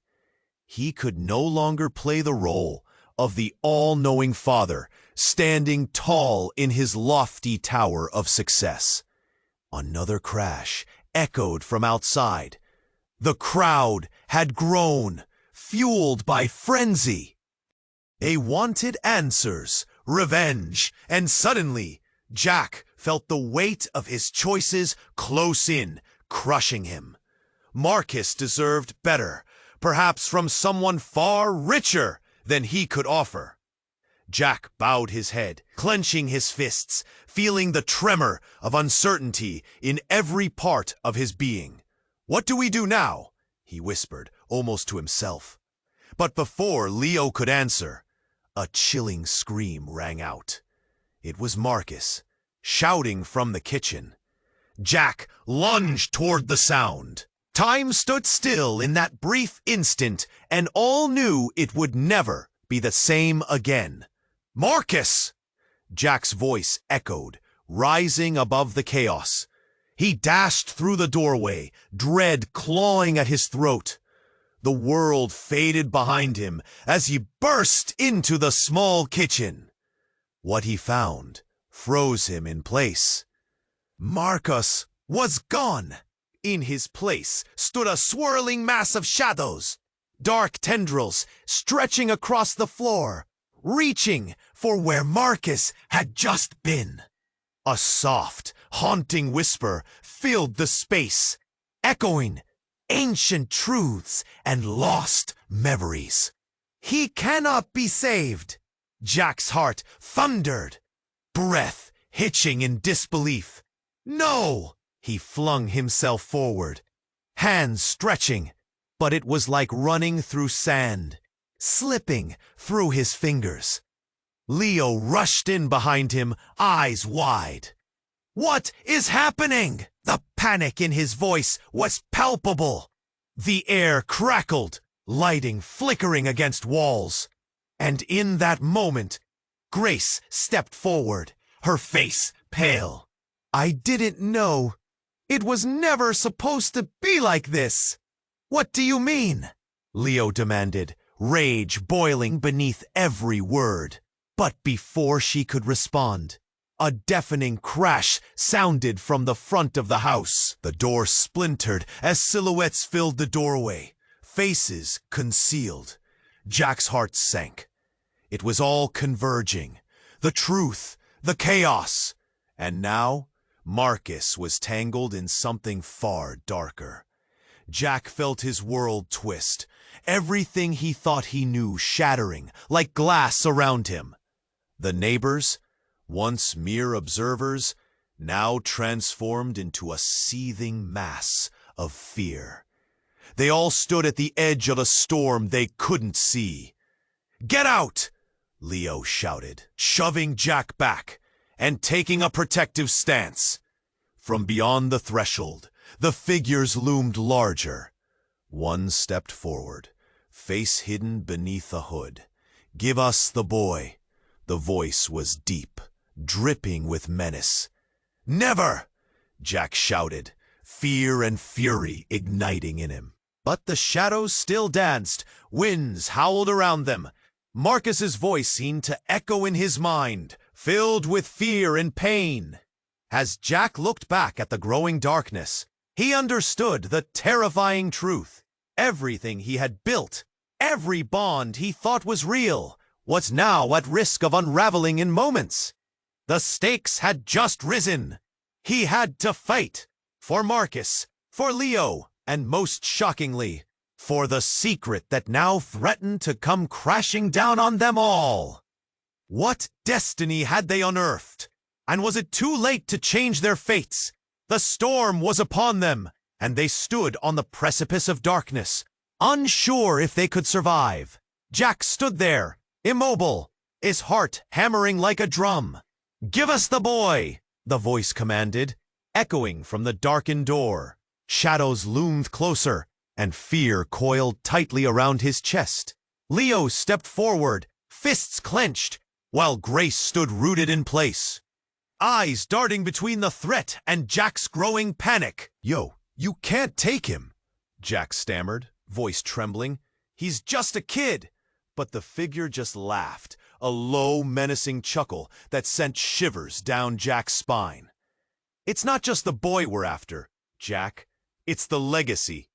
He could no longer play the role of the all-knowing father, standing tall in his lofty tower of success. Another crash echoed from outside. The crowd had grown, fueled by frenzy. They wanted answers, revenge, and suddenly, Jack felt the weight of his choices close in, crushing him. Marcus deserved better, perhaps from someone far richer than he could offer. Jack bowed his head, clenching his fists, feeling the tremor of uncertainty in every part of his being. "What do we do now?" he whispered, almost to himself. But before Leo could answer, a chilling scream rang out. It was Marcus, shouting from the kitchen. Jack lunged toward the sound. Time stood still in that brief instant, and all knew it would never be the same again. "Marcus!" Jack's voice echoed, rising above the chaos. He dashed through the doorway, dread clawing at his throat. The world faded behind him as he burst into the small kitchen. What he found froze him in place. Marcus was gone. In his place stood a swirling mass of shadows, dark tendrils stretching across the floor, reaching for where Marcus had just been. A soft, haunting whisper filled the space, echoing ancient truths and lost memories. "He cannot be saved!" Jack's heart thundered, breath hitching in disbelief. "No!" He flung himself forward, hands stretching, but it was like running through sand, slipping through his fingers. Leo rushed in behind him, eyes wide. "What is happening?" The panic in his voice was palpable. The air crackled, lighting flickering against walls. And in that moment, Grace stepped forward, her face pale. "I didn't know. It was never supposed to be like this." "What do you mean?" Leo demanded, rage boiling beneath every word. But before she could respond, a deafening crash sounded from the front of the house. The door splintered as silhouettes filled the doorway, faces concealed. Jack's heart sank. It was all converging. The truth, the chaos. And now, Marcus was tangled in something far darker. Jack felt his world twist, everything he thought he knew shattering like glass around him. The neighbors, once mere observers, now transformed into a seething mass of fear. They all stood at the edge of a storm they couldn't see. "Get out!" Leo shouted, shoving Jack back and taking a protective stance. From beyond the threshold, the figures loomed larger. One stepped forward, face hidden beneath a hood. "Give us the boy." The voice was deep, dripping with menace. "Never!" Jack shouted, fear and fury igniting in him. But the shadows still danced, winds howled around them. Marcus's voice seemed to echo in his mind, filled with fear and pain. As Jack looked back at the growing darkness, he understood the terrifying truth. Everything he had built, every bond he thought was real, was now at risk of unraveling in moments. The stakes had just risen. He had to fight. For Marcus, for Leo, and most shockingly, for the secret that now threatened to come crashing down on them all. What destiny had they unearthed? And was it too late to change their fates? The storm was upon them, and they stood on the precipice of darkness, unsure if they could survive. Jack stood there, immobile, his heart hammering like a drum. "Give us the boy," the voice commanded, echoing from the darkened door. Shadows loomed closer, and fear coiled tightly around his chest. Leo stepped forward, fists clenched, while Grace stood rooted in place, eyes darting between the threat and Jack's growing panic. "Yo, you can't take him," Jack stammered, voice trembling. "He's just a kid." But the figure just laughed, a low, menacing chuckle that sent shivers down Jack's spine. "It's not just the boy we're after, Jack. It's the legacy."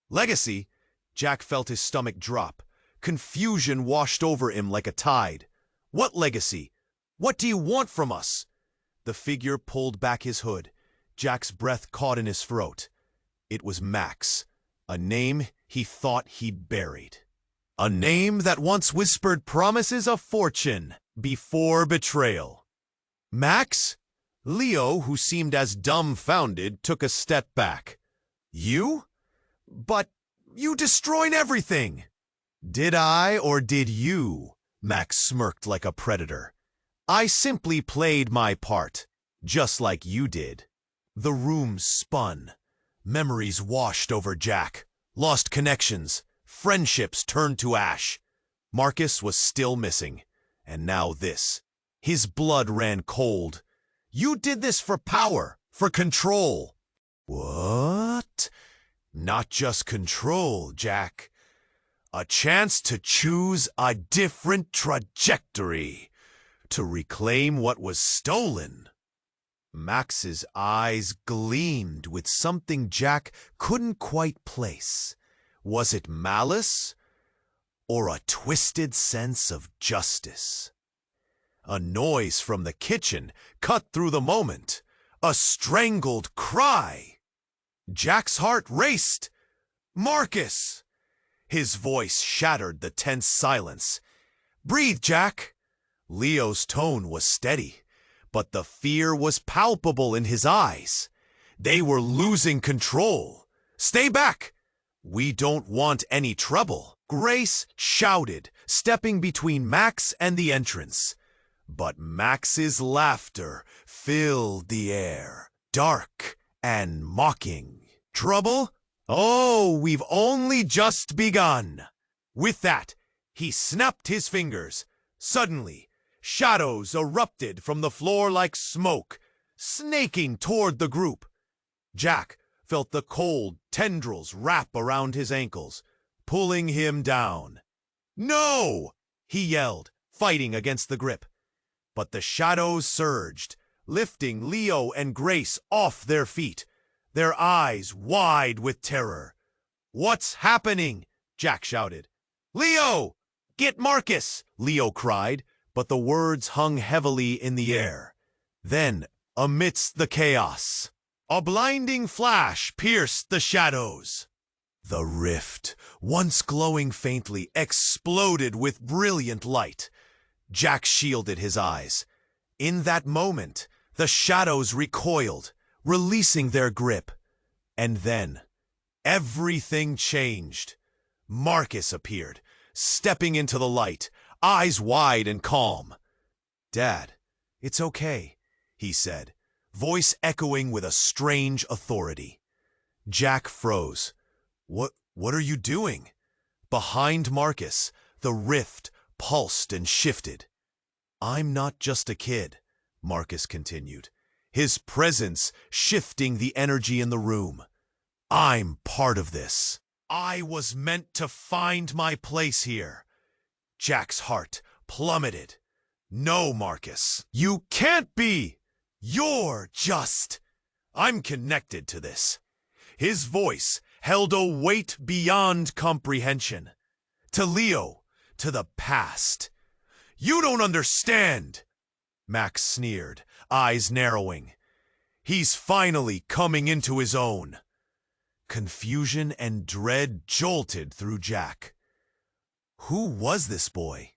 "Legacy?" Jack felt his stomach drop. Confusion washed over him like a tide. "What legacy? What do you want from us?" The figure pulled back his hood. Jack's breath caught in his throat. It was Max, a name he thought he'd buried. A name that once whispered promises of fortune before betrayal. "Max?" Leo, who seemed as dumbfounded, took a step back. "You? But you destroyed everything!" "Did I or did you?" Max smirked like a predator. "I simply played my part, just like you did." The room spun. Memories washed over Jack. Lost connections. Friendships turned to ash. Marcus was still missing. And now this. His blood ran cold. "You did this for power, for control." "What?" "Not just control, Jack. A chance to choose a different trajectory. To reclaim what was stolen." Max's eyes gleamed with something Jack couldn't quite place. Was it malice or a twisted sense of justice? A noise from the kitchen cut through the moment. A strangled cry. Jack's heart raced. "Marcus!" His voice shattered the tense silence. "Breathe, Jack." Leo's tone was steady, but the fear was palpable in his eyes. They were losing control. "Stay back! We don't want any trouble," Grace shouted, stepping between Max and the entrance. But Max's laughter filled the air, dark and mocking. "Trouble? Oh, we've only just begun." With that, he snapped his fingers. Suddenly, shadows erupted from the floor like smoke, snaking toward the group. Jack felt the cold tendrils wrap around his ankles, pulling him down. "No!" he yelled, fighting against the grip. But the shadows surged, lifting Leo and Grace off their feet, their eyes wide with terror. "What's happening?" Jack shouted. "Leo! Get Marcus!" Leo cried, but the words hung heavily in the air. Then, amidst the chaos, a blinding flash pierced the shadows. The rift, once glowing faintly, exploded with brilliant light. Jack shielded his eyes. In that moment, the shadows recoiled, releasing their grip. And then, everything changed. Marcus appeared, stepping into the light, eyes wide and calm. "Dad, it's okay," he said, voice echoing with a strange authority. Jack froze. What are you doing?" Behind Marcus, the rift pulsed and shifted. "I'm not just a kid," Marcus continued, his presence shifting the energy in the room. "I'm part of this. I was meant to find my place here." Jack's heart plummeted. "No, Marcus, you can't be. You're just. I'm connected to this." His voice held a weight beyond comprehension. To Leo, to the past. "You don't understand," Max sneered, eyes narrowing. "He's finally coming into his own." Confusion and dread jolted through Jack. Who was this boy?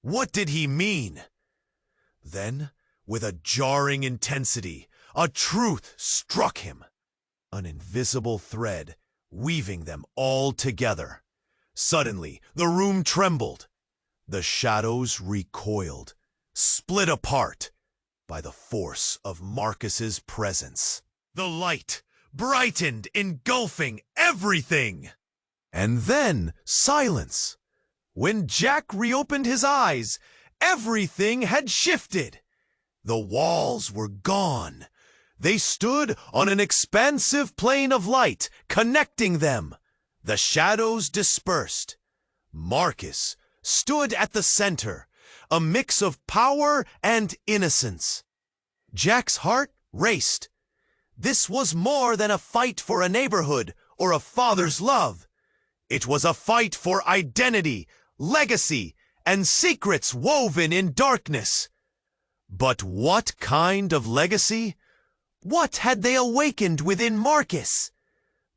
What did he mean? Then, with a jarring intensity, a truth struck him. An invisible thread, weaving them all together. Suddenly, the room trembled. The shadows recoiled, split apart by the force of Marcus's presence. The light brightened, engulfing everything. And then silence. When Jack reopened his eyes, everything had shifted. The walls were gone. They stood on an expansive plane of light, connecting them. The shadows dispersed. Marcus stood at the center, a mix of power and innocence. Jack's heart raced. This was more than a fight for a neighborhood or a father's love. It was a fight for identity, legacy, and secrets woven in darkness. But what kind of legacy? What had they awakened within Marcus?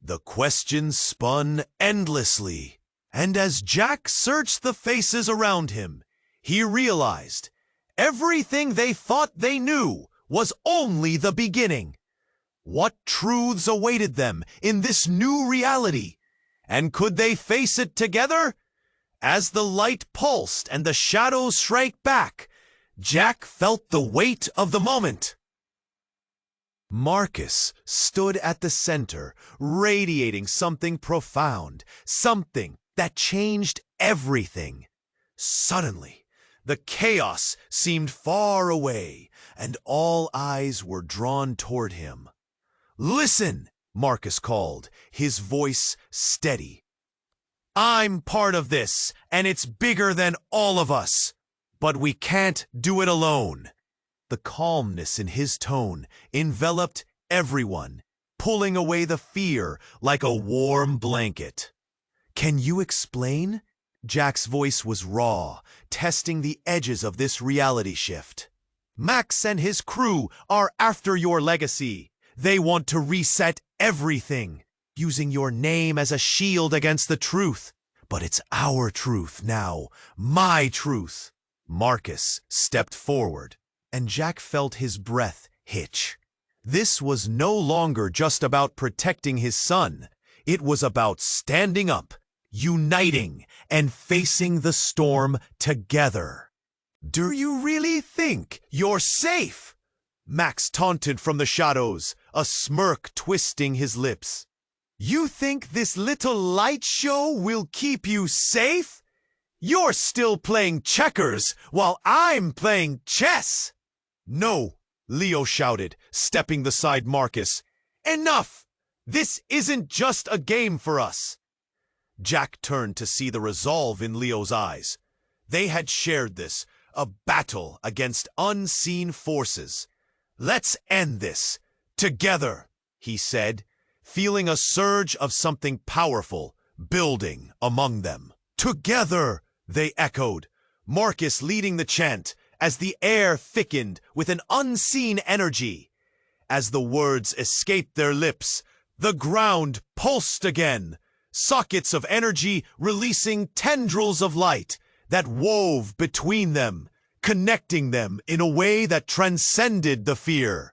The questions spun endlessly, and as Jack searched the faces around him, he realized everything they thought they knew was only the beginning. What truths awaited them in this new reality? And could they face it together? As the light pulsed and the shadows shrank back, Jack felt the weight of the moment. Marcus stood at the center, radiating something profound, something that changed everything. Suddenly, the chaos seemed far away, and all eyes were drawn toward him. "Listen," Marcus called, his voice steady. "I'm part of this, and it's bigger than all of us. But we can't do it alone." The calmness in his tone enveloped everyone, pulling away the fear like a warm blanket. "Can you explain?" Jack's voice was raw, testing the edges of this reality shift. "Max and his crew are after your legacy. They want to reset everything, using your name as a shield against the truth. But it's our truth now, my truth." Marcus stepped forward, and Jack felt his breath hitch. This was no longer just about protecting his son. It was about standing up, uniting, and facing the storm together. "Do you really think you're safe?" Max taunted from the shadows, a smirk twisting his lips. "You think this little light show will keep you safe? You're still playing checkers while I'm playing chess." "No," Leo shouted, stepping beside Marcus. "Enough! This isn't just a game for us." Jack turned to see the resolve in Leo's eyes. They had shared this, a battle against unseen forces. "Let's end this, together," he said, feeling a surge of something powerful building among them. "Together," they echoed, Marcus leading the chant as the air thickened with an unseen energy. As the words escaped their lips, the ground pulsed again, sockets of energy releasing tendrils of light that wove between them, connecting them in a way that transcended the fear.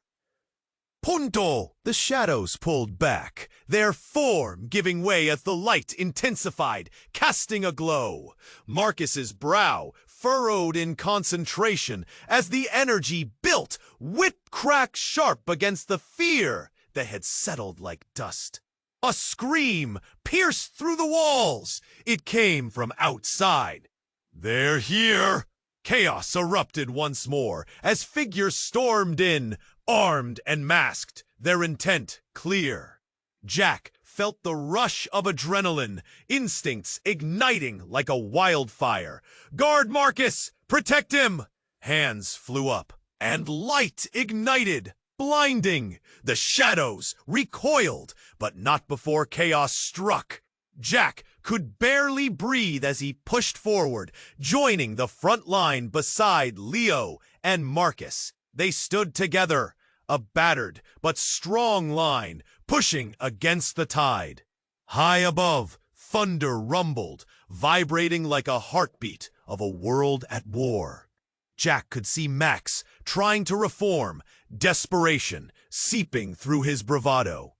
"Punto!" The shadows pulled back, their form giving way as the light intensified, casting a glow. Marcus's brow furrowed in concentration as the energy built, whip crack sharp against the fear that had settled like dust. A scream pierced through the walls. It came from outside. "They're here!" Chaos erupted once more as figures stormed in, armed and masked, their intent clear. Jack felt the rush of adrenaline, instincts igniting like a wildfire. "Guard Marcus! Protect him!" Hands flew up, and light ignited, blinding. The shadows recoiled, but not before chaos struck. Jack could barely breathe as he pushed forward, joining the front line beside Leo and Marcus. They stood together, a battered but strong line, pushing against the tide. High above, thunder rumbled, vibrating like a heartbeat of a world at war. Jack could see Max trying to reform, desperation seeping through his bravado.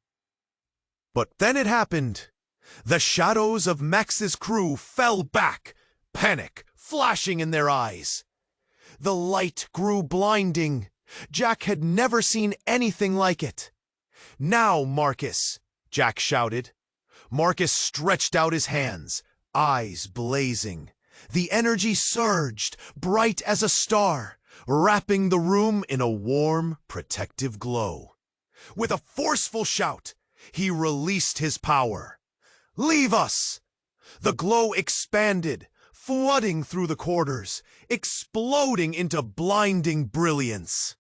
But then it happened. The shadows of Max's crew fell back, panic flashing in their eyes. The light grew blinding. Jack had never seen anything like it. "Now, Marcus!" Jack shouted. Marcus stretched out his hands, eyes blazing. The energy surged, bright as a star, wrapping the room in a warm, protective glow. With a forceful shout, he released his power. Leave us! The glow expanded, flooding through the corridors, exploding into blinding brilliance.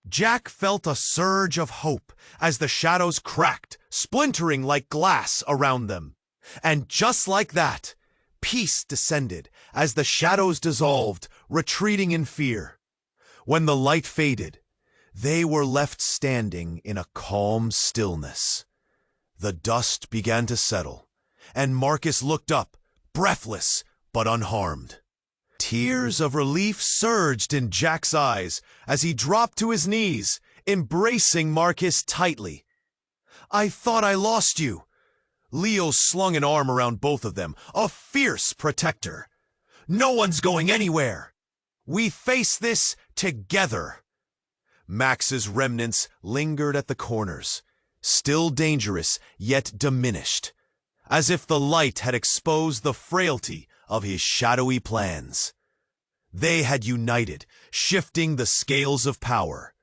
Jack felt a surge of hope as the shadows cracked, splintering like glass around them. And just like that, peace descended as the shadows dissolved, retreating in fear. When the light faded, they were left standing in a calm stillness. The dust began to settle, and Marcus looked up, breathless but unharmed. Tears of relief surged in Jack's eyes as he dropped to his knees, embracing Marcus tightly. "I thought I lost you." Leo slung an arm around both of them, a fierce protector. "No one's going anywhere. We face this together." Max's remnants lingered at the corners, still dangerous yet diminished, as if the light had exposed the frailty of his shadowy plans. They had united, shifting the scales of power.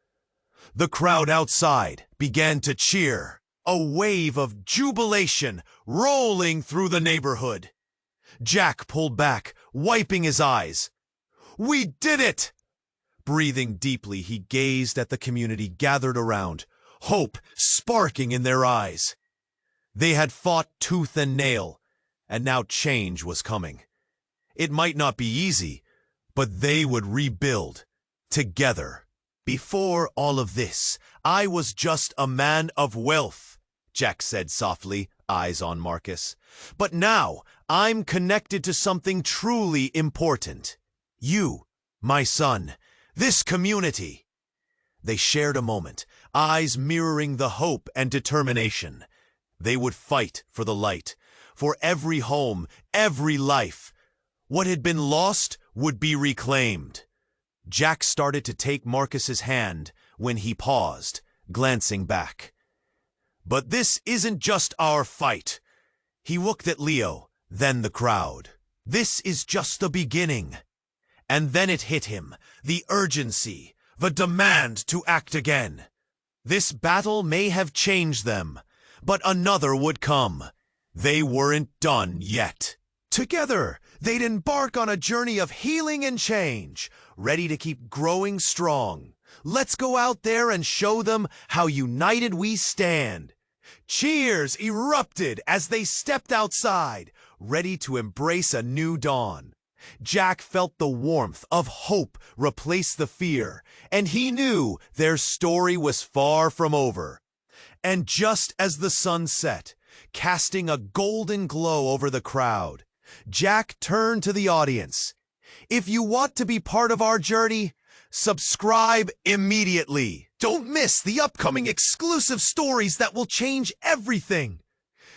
The crowd outside began to cheer, a wave of jubilation rolling through the neighborhood. Jack pulled back, wiping his eyes. "We did it!" Breathing deeply, he gazed at the community gathered around, hope sparking in their eyes. They had fought tooth and nail, and now change was coming. It might not be easy, but they would rebuild together. "Before all of this, I was just a man of wealth," Jack said softly, eyes on Marcus. "But now I'm connected to something truly important. You, my son, this community." They shared a moment, eyes mirroring the hope and determination. They would fight for the light, for every home, every life. What had been lost would be reclaimed. Jack started to take Marcus's hand when he paused, glancing back. "But this isn't just our fight." He looked at Leo, then the crowd. "This is just the beginning." And then it hit him, the urgency, the demand to act again. This battle may have changed them, but another would come. They weren't done yet. Together, they'd embark on a journey of healing and change, ready to keep growing strong. Let's go out there and show them how united we stand. Cheers erupted as they stepped outside, ready to embrace a new dawn. Jack felt the warmth of hope replace the fear, and he knew their story was far from over. And just as the sun set, casting a golden glow over the crowd, Jack turned to the audience. "If you want to be part of our journey, subscribe immediately. Don't miss the upcoming exclusive stories that will change everything.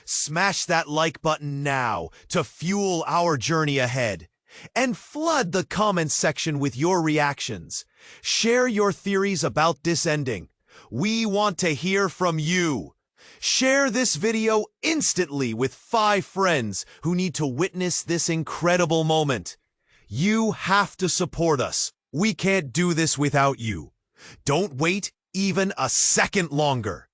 Smash that like button now to fuel our journey ahead. And flood the comments section with your reactions. Share your theories about this ending. We want to hear from you. Share this video instantly with 5 friends who need to witness this incredible moment. You have to support us. We can't do this without you. Don't wait even a second longer.